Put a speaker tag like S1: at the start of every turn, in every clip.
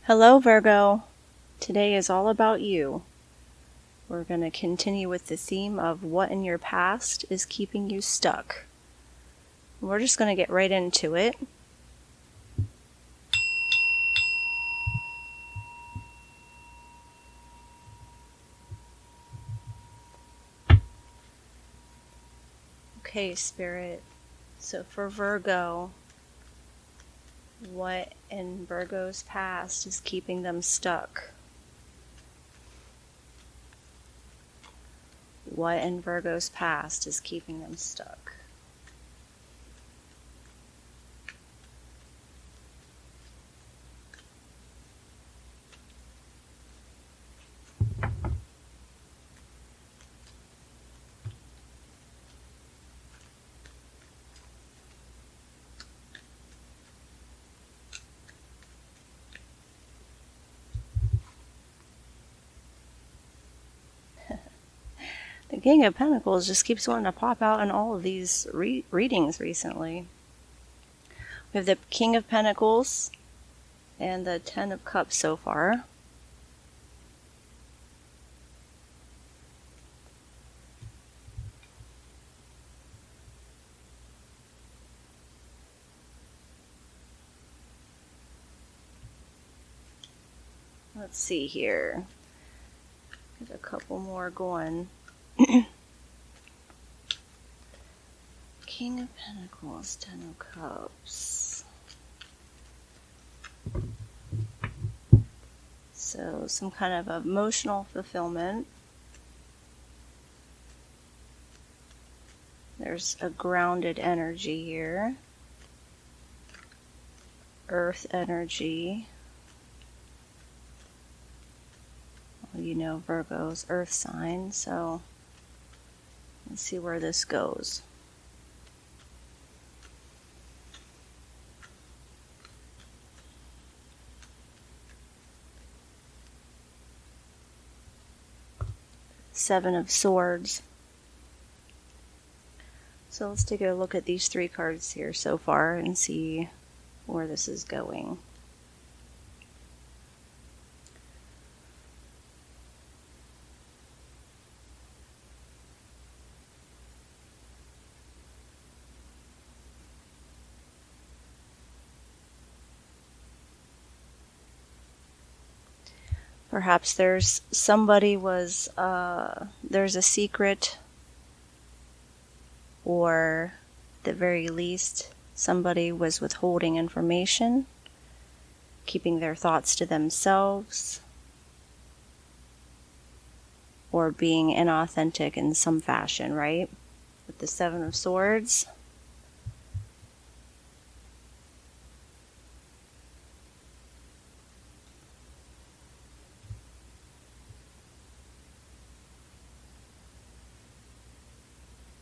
S1: Hello, Virgo. Today is all about you. We're going to continue with the theme of what in your past is keeping you stuck. We're just going to get right into it. Okay, Spirit. So for Virgo, what in Virgo's past is keeping them stuck? What in Virgo's past is keeping them stuck? The King of Pentacles just keeps wanting to pop out in all of these readings recently. We have the King of Pentacles and the Ten of Cups so far. Let's see here. Get a couple more going. King of Pentacles, Ten of Cups. So some kind of emotional fulfillment. There's a grounded energy here. Earth energy. Well, you know Virgo's earth sign, so let's see where this goes. Seven of Swords. So let's take a look at these three cards here so far and see where this is going. Perhaps there's there's a secret, or at the very least, somebody was withholding information, keeping their thoughts to themselves, or being inauthentic in some fashion, right? With the Seven of Swords.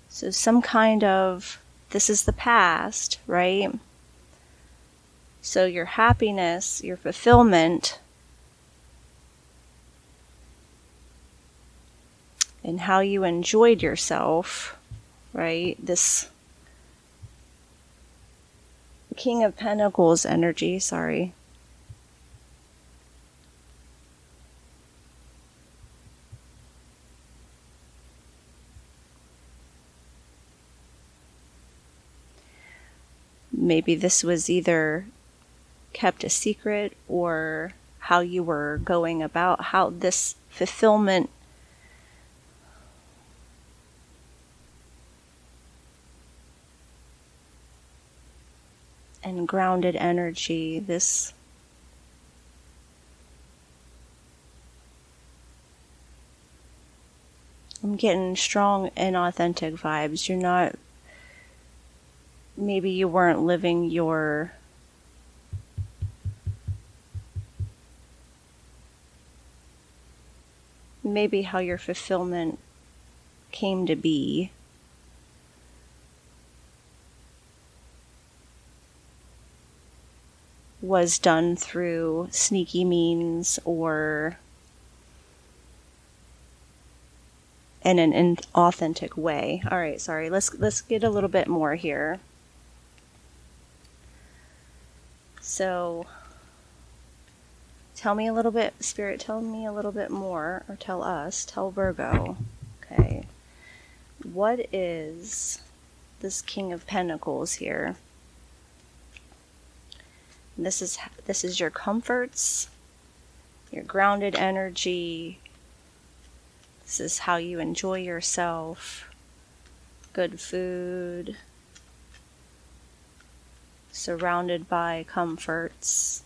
S1: So some kind of, this is the past, right? So your happiness, your fulfillment, and how you enjoyed yourself, right? This King of Pentacles energy, sorry. Maybe this was either kept a secret, or how you were going about how this fulfillment and grounded energy, this I'm getting strong and authentic vibes. You're not, maybe you weren't living your maybe how your fulfillment came to be. Was done through sneaky means or in an inauthentic way. All right, sorry. Let's get a little bit more here. So Tell me a little bit, Spirit, tell me a little bit more, or tell us, tell Virgo. Okay. What is this King of Pentacles here? This is your comforts, your grounded energy. This is how you enjoy yourself. Good food. Surrounded by comforts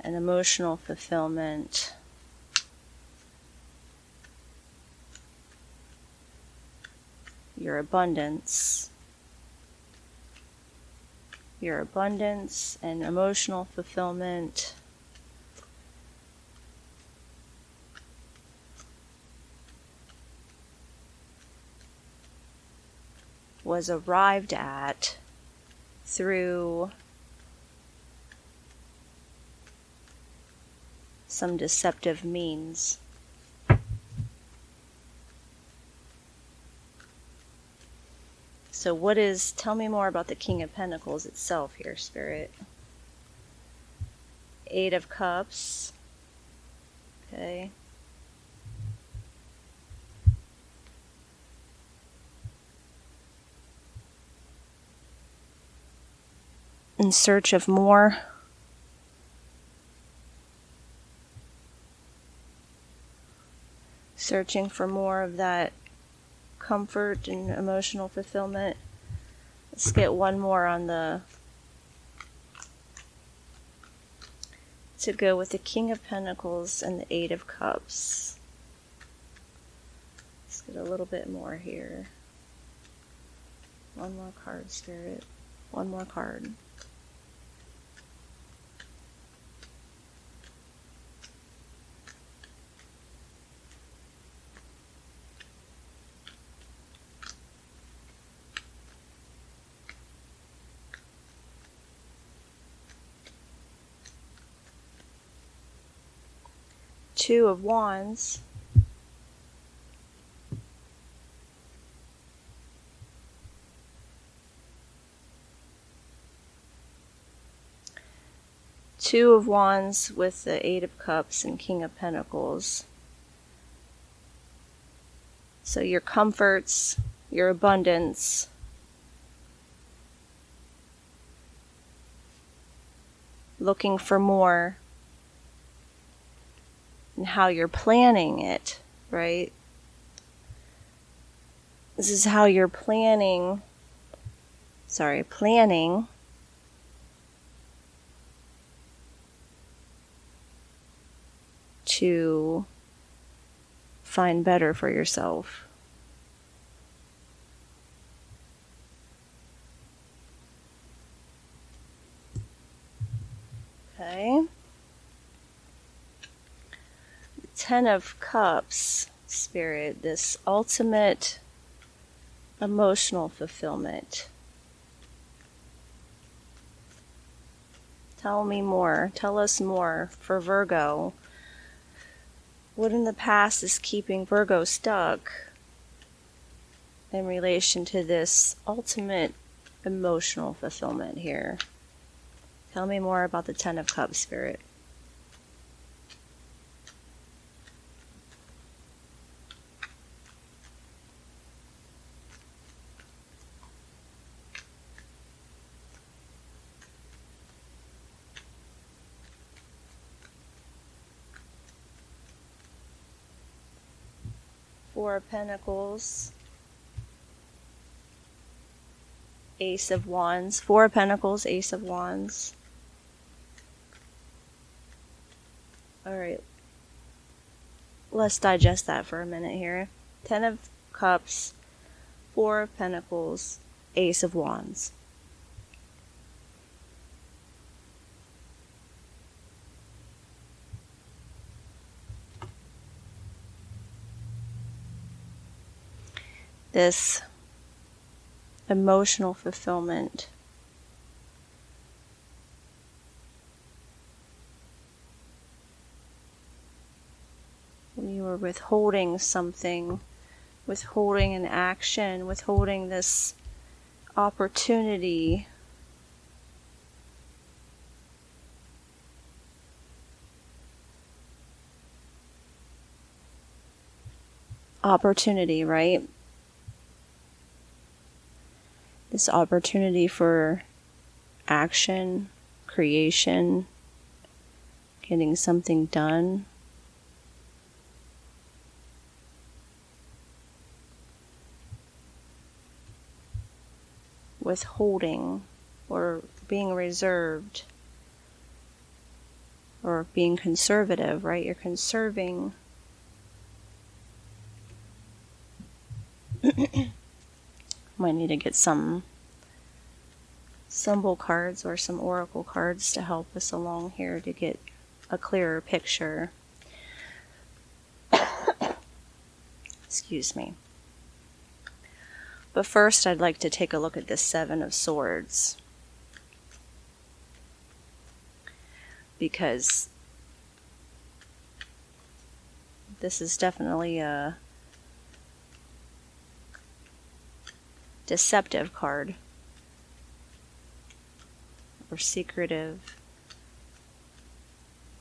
S1: and emotional fulfillment. Your abundance. Your abundance and emotional fulfillment. Was arrived at through some deceptive means. So tell me more about the King of Pentacles itself here, Spirit. Eight of Cups. Okay. In search of more. Searching for more of that comfort and emotional fulfillment. Let's get one more on to go with the King of Pentacles and the Eight of Cups. Let's get a little bit more here. One more card, Spirit. One more card. Two of Wands. Two of Wands with the Eight of Cups and King of Pentacles. So your comforts, your abundance, looking for more, and how you're planning it, right? This is how you're planning to find better for yourself. Okay. Ten of Cups, Spirit, this ultimate emotional fulfillment. Tell me more. Tell us more for Virgo. What in the past is keeping Virgo stuck in relation to this ultimate emotional fulfillment here? Tell me more about the Ten of Cups, Spirit. Four of Pentacles, Ace of Wands, Four of Pentacles, Ace of Wands. All right, let's digest that for a minute here. Ten of Cups, Four of Pentacles, Ace of Wands. This emotional fulfillment. When you were withholding something, withholding an action, withholding this opportunity. opportunity, right? This opportunity for action, creation, getting something done. Withholding or being reserved or being conservative, right? You're conserving. Might need to get some symbol cards or some oracle cards to help us along here to get a clearer picture. Excuse me. But first, I'd like to take a look at the Seven of Swords, because this is definitely a deceptive card, or secretive,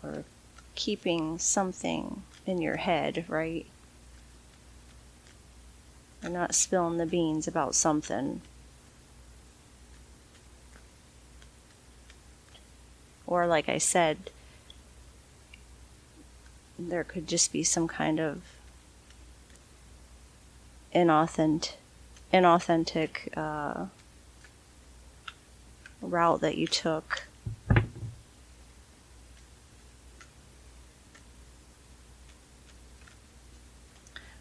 S1: or keeping something in your head, right? Or not spilling the beans about something. Or like I said, there could just be some kind of inauthentic route that you took.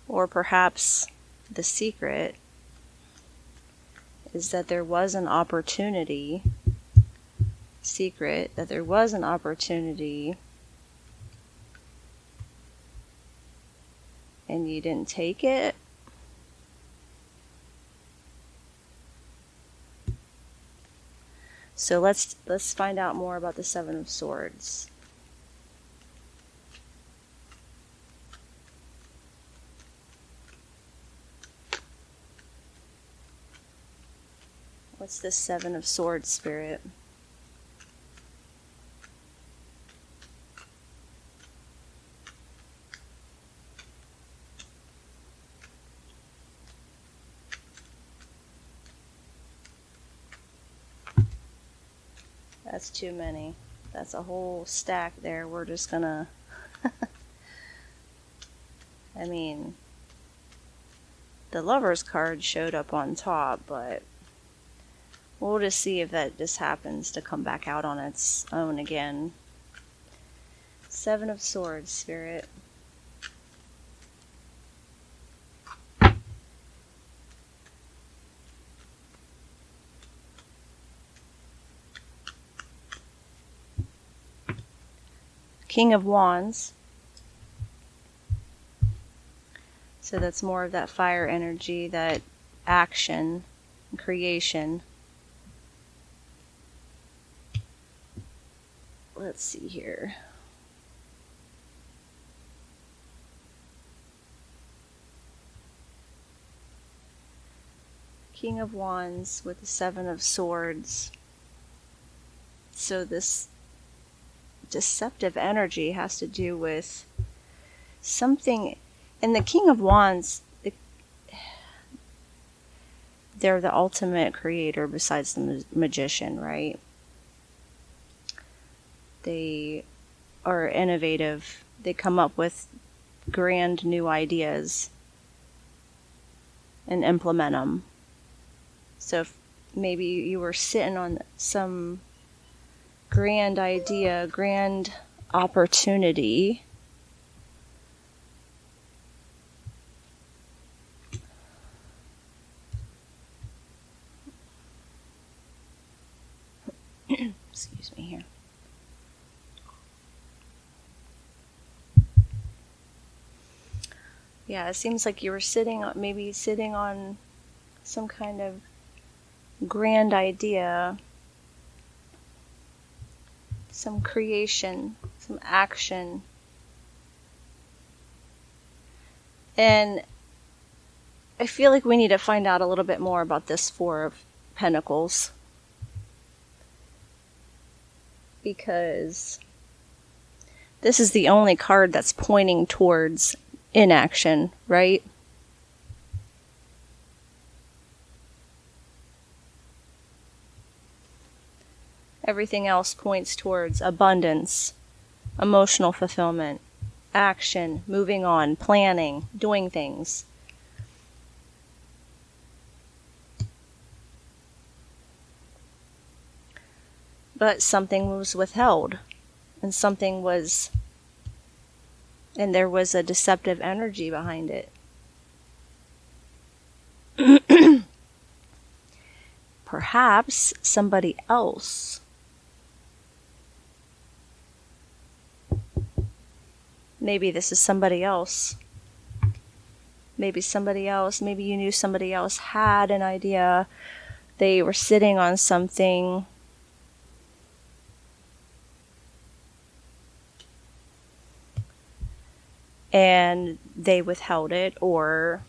S1: Or perhaps the secret is that there was an opportunity, and you didn't take it. So let's find out more about the Seven of Swords. What's the Seven of Swords, Spirit? That's too many. That's a whole stack there. We're just gonna... I mean, the Lover's card showed up on top, but we'll just see if that just happens to come back out on its own again. Seven of Swords, Spirit. King of Wands. So that's more of that fire energy, that action, creation. Let's see here. King of Wands with the Seven of Swords. So this deceptive energy has to do with something. And the King of Wands, they're the ultimate creator besides the magician, right? They are innovative. They come up with grand new ideas and implement them. So if maybe you were sitting on some grand idea, grand opportunity, excuse me here. Yeah, it seems like you were sitting on some kind of grand idea, some creation, some action. And I feel like we need to find out a little bit more about this Four of Pentacles, because this is the only card that's pointing towards inaction, right? Everything else points towards abundance, emotional fulfillment, action, moving on, planning, doing things. But something was withheld, and there was a deceptive energy behind it. Perhaps somebody else maybe this is somebody else. Maybe you knew somebody else had an idea. They were sitting on something. And they withheld it or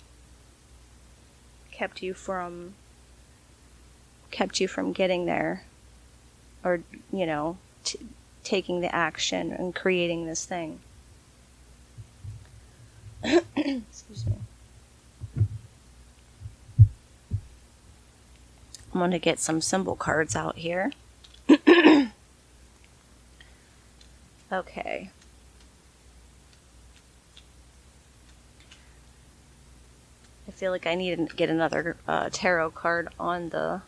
S1: kept you from getting there, or taking the action and creating this thing. Excuse me. I'm going to get some symbol cards out here. Okay. I feel like I need to get another tarot card on the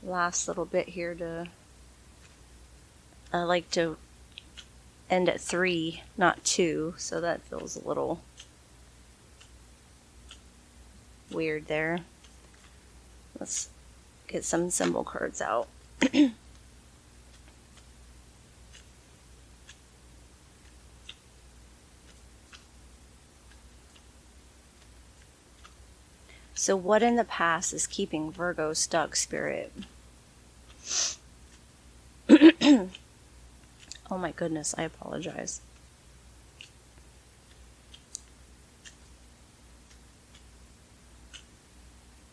S1: last little bit here. I like to end at 3, not 2, so that feels a little weird there. Let's get some symbol cards out. So what in the past is keeping Virgo stuck, Spirit? Oh my goodness, I apologize.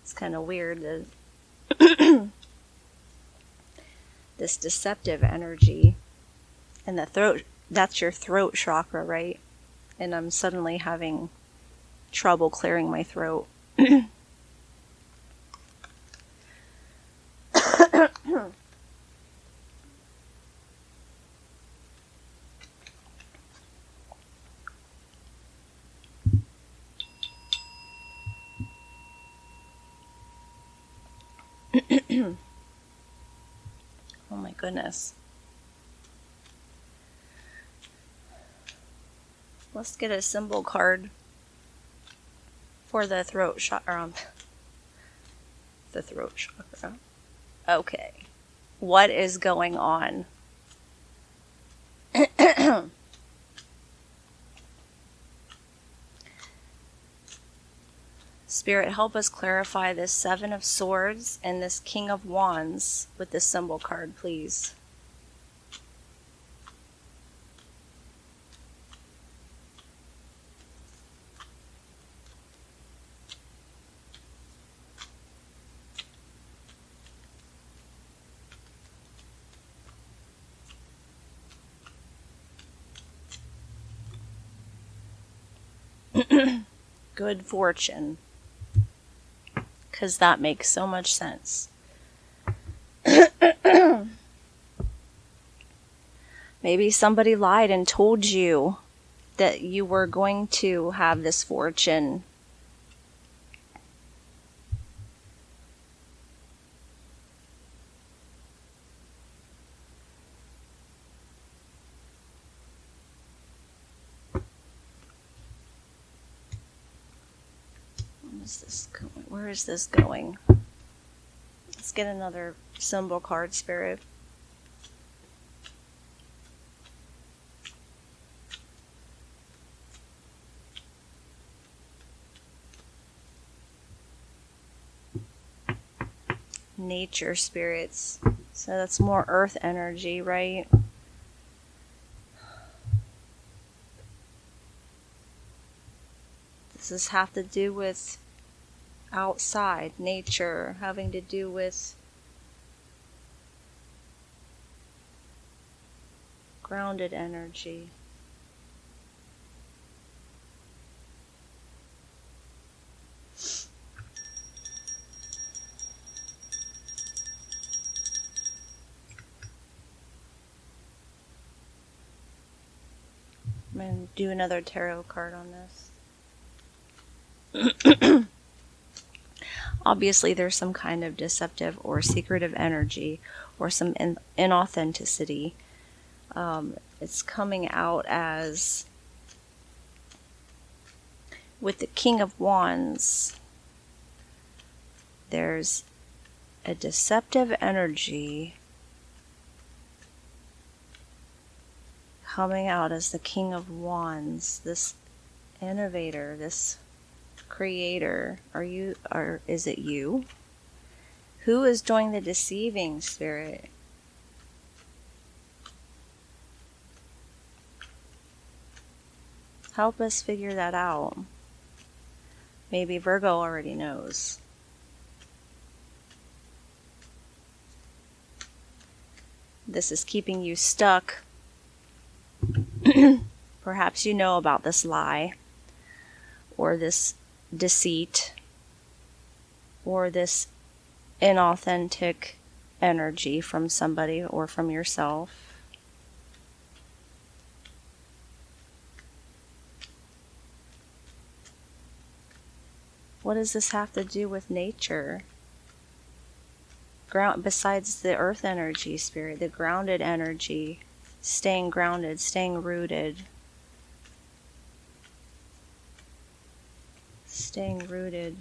S1: It's kind of weird that this deceptive energy and the throat, that's your throat chakra, right? And I'm suddenly having trouble clearing my throat. Oh my goodness. Let's get a symbol card for the throat chakra. The throat chakra. Okay. What is going on? Spirit, help us clarify this 7 of Swords and this King of Wands with this symbol card, please. Good fortune. Because that makes so much sense. Maybe somebody lied and told you that you were going to have this fortune. Where is this going? Let's get another symbol card, Spirit. Nature spirits. So that's more earth energy, right? Does this have to do with outside, nature, having to do with grounded energy? I'm going to do another tarot card on this. Obviously, there's some kind of deceptive or secretive energy or some inauthenticity. It's coming out as, with the King of Wands, there's a deceptive energy coming out as the King of Wands, this innovator, this creator. Is it you? Who is doing the deceiving, Spirit? Help us figure that out. Maybe Virgo already knows. This is keeping you stuck. Perhaps you know about this lie, or this deceit, or this inauthentic energy from somebody or from yourself. What does this have to do with nature? Besides the earth energy, Spirit, the grounded energy, staying grounded, staying rooted. Staying rooted.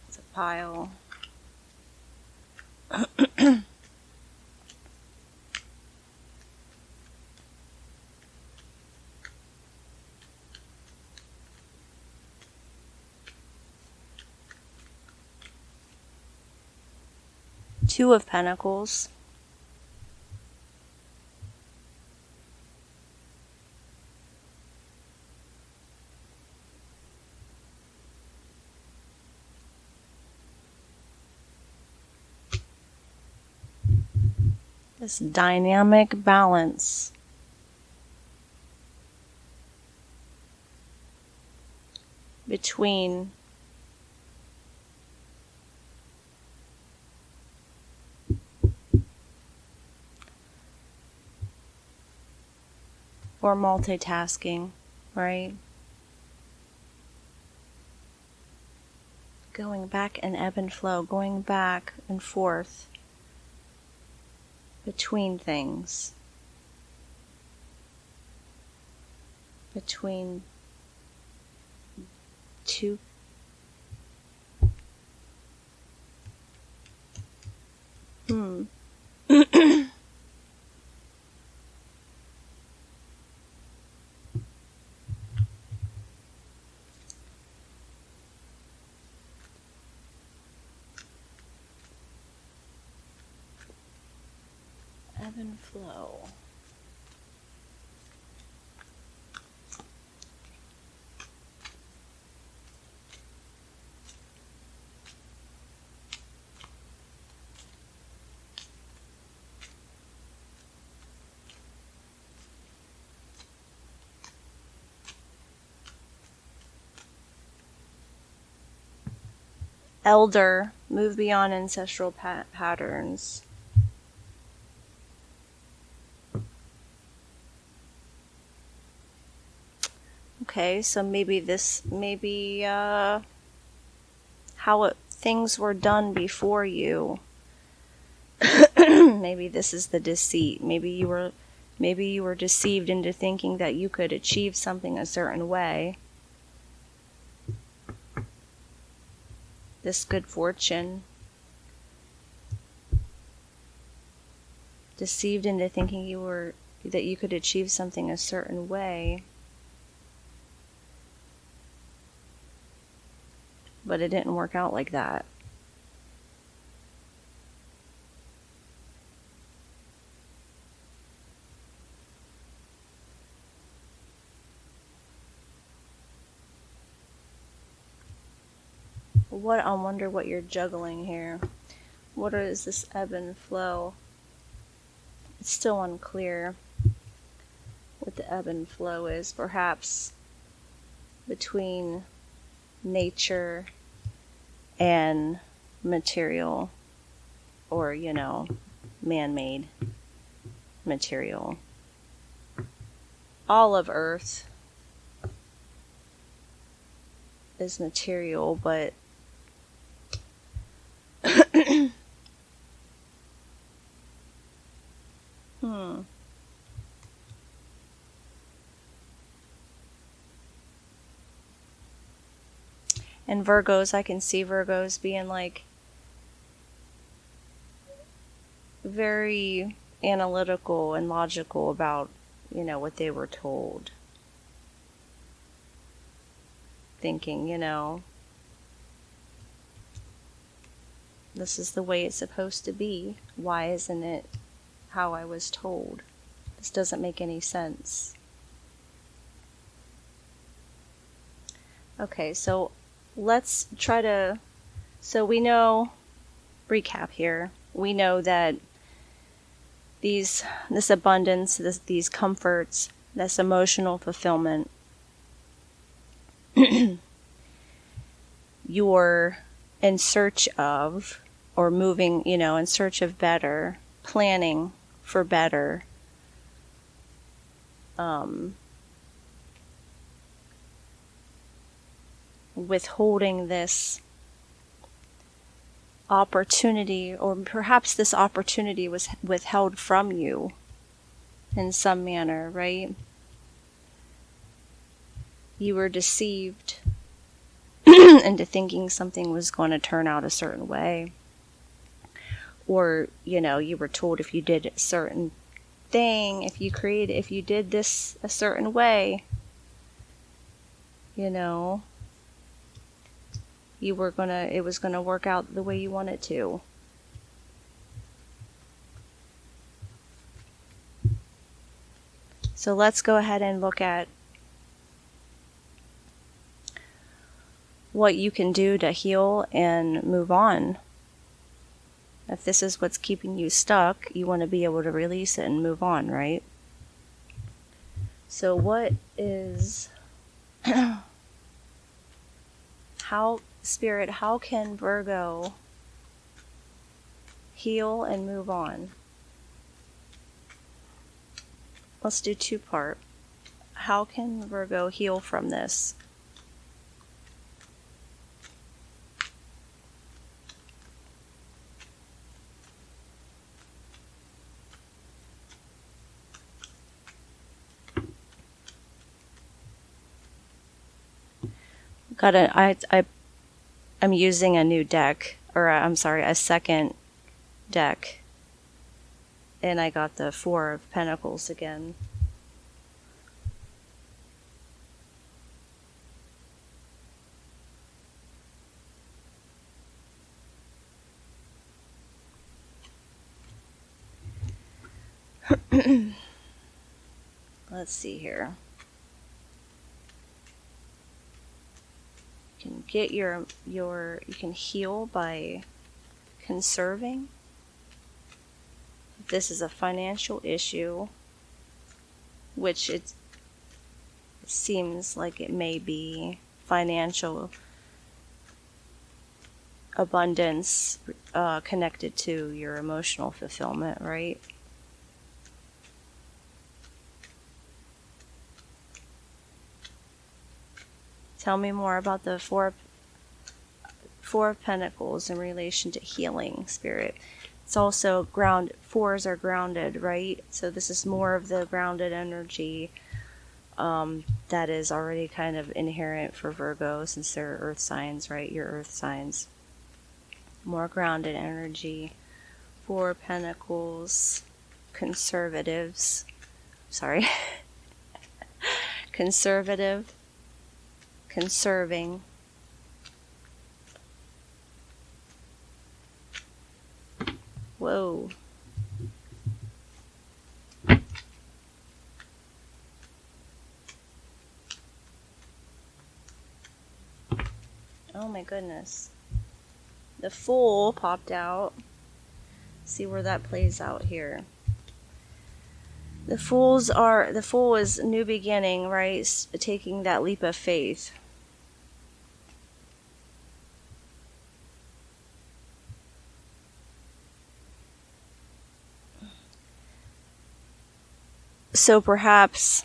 S1: It's a pile. Two of Pentacles. This dynamic balance. Between or multitasking, right? Going back and ebb and flow, going back and forth between things, between two ebb and flow. Elder, move beyond ancestral patterns. Okay, so maybe things were done before you. Maybe this is the deceit. Maybe you were deceived into thinking that you could achieve something a certain way. This good fortune. Deceived into thinking that you could achieve something a certain way. But it didn't work out like that. I wonder what you're juggling here. What is this ebb and flow? It's still unclear. what the ebb and flow is, perhaps between nature and material, or, you know, man-made material. All of Earth is material, but And Virgos, I can see Virgos being like very analytical and logical about, you know, what they were told. Thinking, you know, this is the way it's supposed to be. Why isn't it how I was told? This doesn't make any sense. Okay, so let's try to, so we know, recap here, we know that this abundance, these comforts, this emotional fulfillment, you're in search of, or moving, you know, in search of better, planning for better, withholding this opportunity, or perhaps this opportunity was withheld from you in some manner, right? You were deceived into thinking something was going to turn out a certain way. Or, you know, you were told if you did a certain thing, if you did this a certain way, you know, it was gonna work out the way you want it to. So let's go ahead and look at what you can do to heal and move on. If this is what's keeping you stuck, you want to be able to release it and move on, right? So what is how can Virgo heal and move on? Let's do two-part. How can Virgo heal from this? I'm using a new deck, or I'm sorry, a second deck, and I got the Four of Pentacles again. Let's see here. You can get you can heal by conserving. If this is a financial issue, which it seems like it may be, financial abundance connected to your emotional fulfillment, right? Tell me more about the Four of Pentacles in relation to healing, Spirit. It's also fours are grounded, right? So this is more of the grounded energy that is already kind of inherent for Virgo, since they're earth signs, right? Your earth signs. More grounded energy. Four of Pentacles, conservatives. Sorry. Conservative. Conserving. Whoa. Oh my goodness. The Fool popped out. See where that plays out here. The Fool is new beginning, right? Taking that leap of faith. So perhaps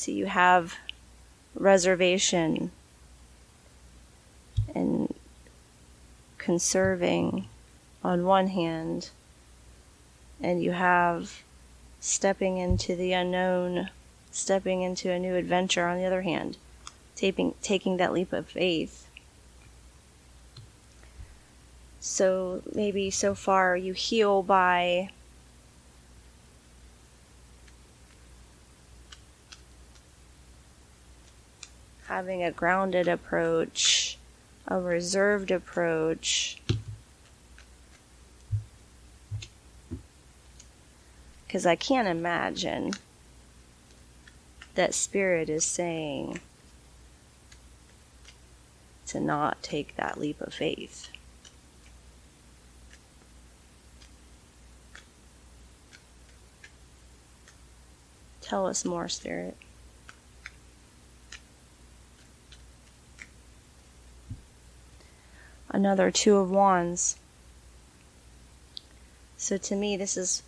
S1: you have reservation and conserving on one hand, and you have stepping into the unknown, stepping into a new adventure on the other hand, taking that leap of faith. So maybe so far you heal by having a grounded approach, a reserved approach. Because I can't imagine that Spirit is saying to not take that leap of faith. Tell us more, Spirit. Another Two of Wands. So to me, this is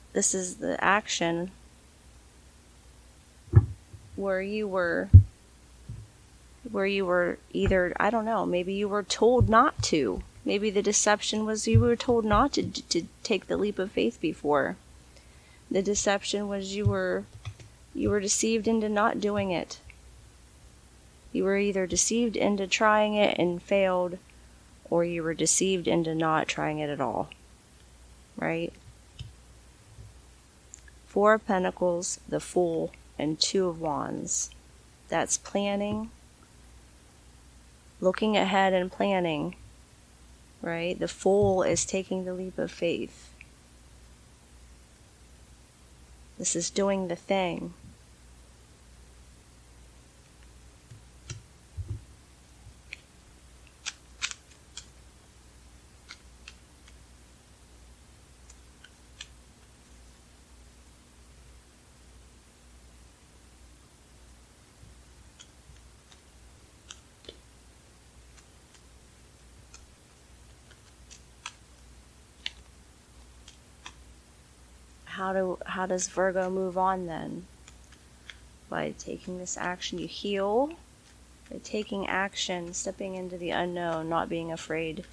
S1: the action where you were either, I don't know, maybe you were told not to. Maybe the deception was you were told not to take the leap of faith before. The deception was you were deceived into not doing it. You were either deceived into trying it and failed, or you were deceived into not trying it at all. Right? Four of Pentacles, the Fool, and Two of Wands. That's planning, looking ahead and planning. Right? The Fool is taking the leap of faith. This is doing the thing. How does Virgo move on then? By taking this action, you heal. By taking action, stepping into the unknown, not being afraid.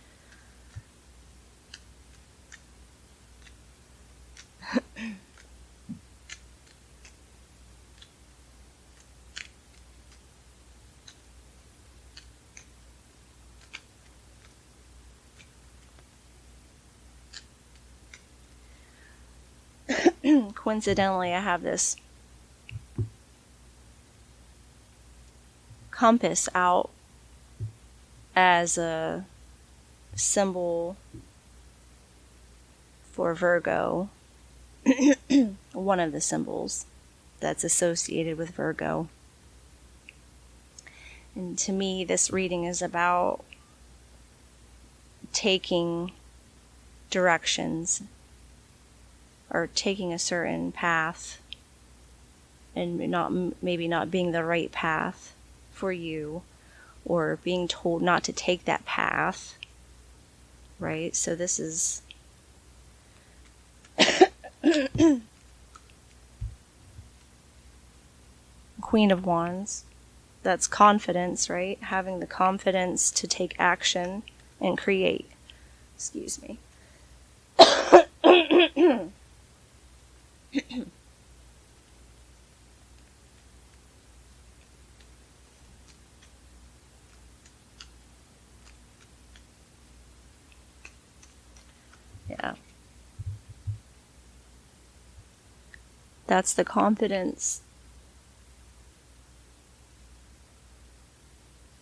S1: Coincidentally, I have this compass out as a symbol for Virgo. One of the symbols that's associated with Virgo. And to me, this reading is about taking directions or taking a certain path and maybe not being the right path for you, or being told not to take that path, right? So this is Queen of Wands. That's confidence, right? Having the confidence to take action and create. Excuse me. Yeah. That's the confidence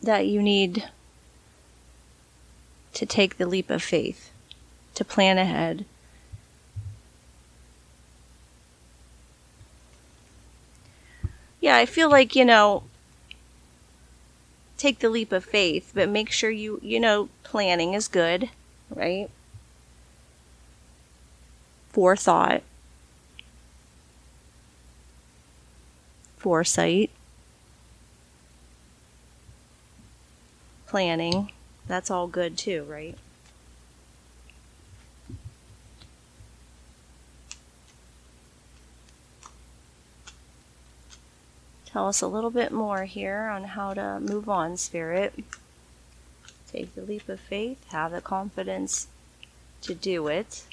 S1: that you need to take the leap of faith, to plan ahead. Yeah, I feel like, take the leap of faith, but make sure planning is good, right? Forethought, foresight, planning, that's all good too, right? Tell us a little bit more here on how to move on, Spirit. Take the leap of faith, have the confidence to do it.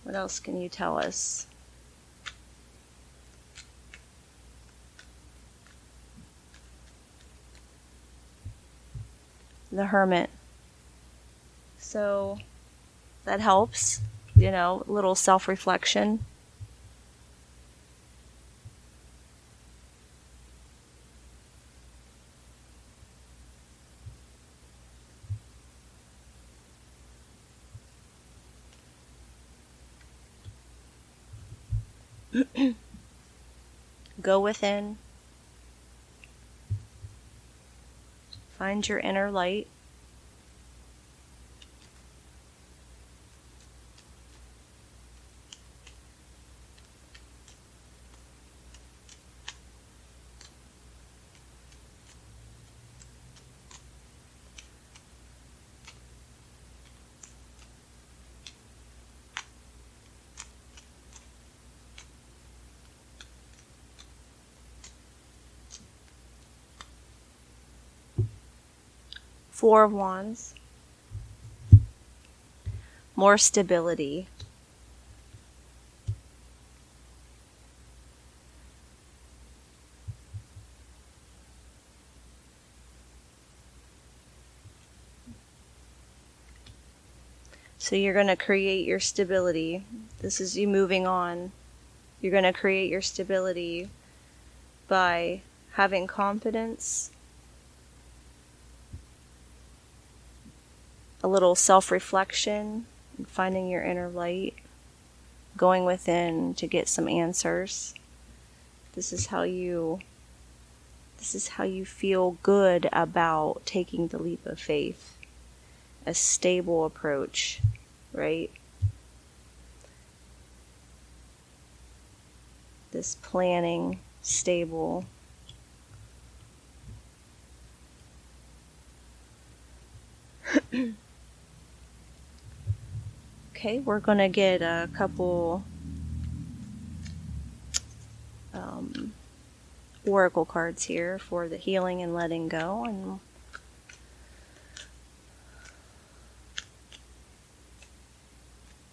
S1: What else can you tell us? The Hermit. So that helps, a little self-reflection. Go within. Find your inner light. Four of Wands. More stability. So you're going to create your stability. This is you moving on. You're going to create your stability by having confidence, a little self-reflection, and finding your inner light, going within to get some answers. This is how you feel good about taking the leap of faith. A stable approach, right? This planning, stable. Okay, we're going to get a couple oracle cards here for the healing and letting go. And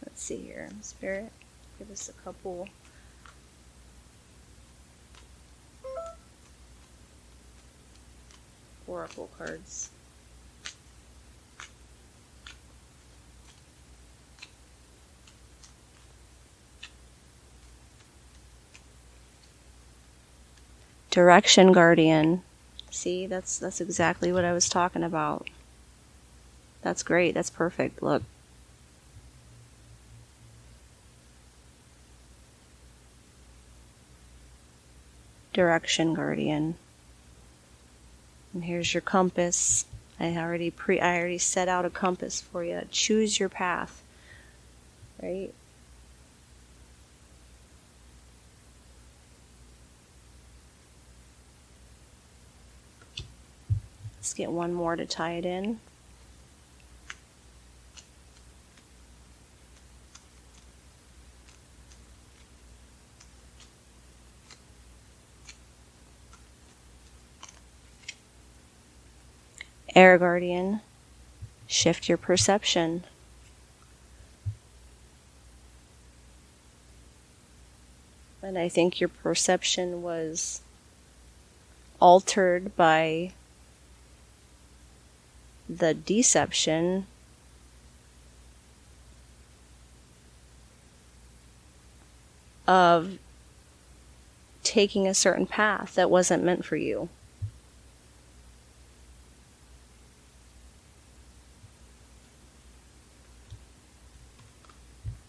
S1: let's see here, Spirit, give us a couple oracle cards. Direction Guardian. See, that's exactly what I was talking about. That's great. That's perfect. Look. Direction Guardian. And here's your compass. I already set out a compass for you. Choose your path. Right? Let's get one more to tie it in. Air Guardian, shift your perception. And I think your perception was altered by the deception of taking a certain path that wasn't meant for you.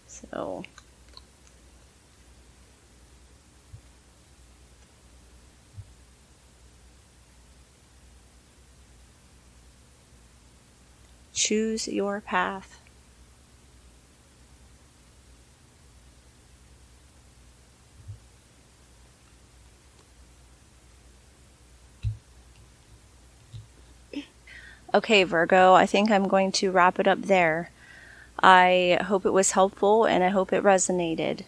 S1: So choose your path. Okay, Virgo, I think I'm going to wrap it up there. I hope it was helpful and I hope it resonated.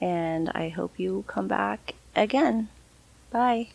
S1: And I hope you come back again. Bye.